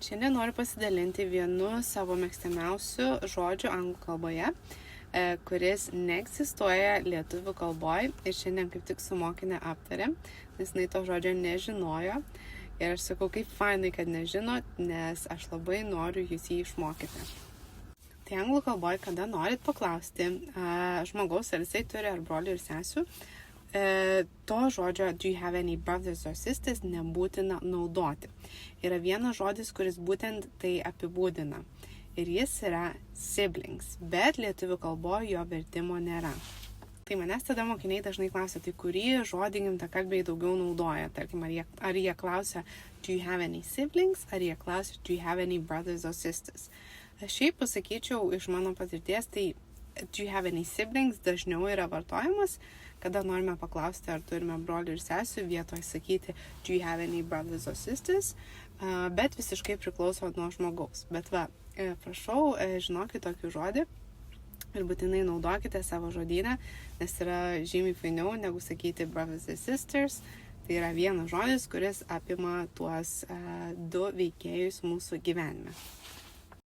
Šiandien noriu pasidalinti vienu savo mėgstamiausių žodžių anglų kalboje, kuris neegzistuoja lietuvių kalboje ir šiandien kaip tik su mokinė aptarėm, nes jinai to žodžio nežinojo. Ir aš sakau, kaip fainai, kad nežinot, nes aš labai noriu jūs jį išmokyti. Tai anglų kalboje, kada norit paklausti žmogaus, ar jisai turi ar brolių ir sesių, to žodžio do you have any brothers or sisters nebūtina naudoti. Yra vienas žodis, kuris būtent tai apibūdina. Ir jis yra siblings, bet lietuvių kalboje jo vertimo nėra. Tai manęs tada mokiniai dažnai klausia, tai kurį žodį gimtakalbiai daugiau naudoja. Tarkim, ar jie klausia do you have any siblings, ar jie klausia do you have any brothers or sisters. Aš šiaip pasakyčiau iš mano patirties, tai do you have any siblings dažniau yra vartojamas, kada norime paklausti, ar turime brolių ir sesių, vietoj sakyti do you have any brothers or sisters, bet visiškai priklauso nuo žmogaus. Bet prašau, žinokit tokį žodį ir būtinai naudokite savo žodyną, nes yra žymiai fainiau negu sakyti brothers and sisters. Tai yra vienas žodis, kuris apima tuos du veikėjus mūsų gyvenime.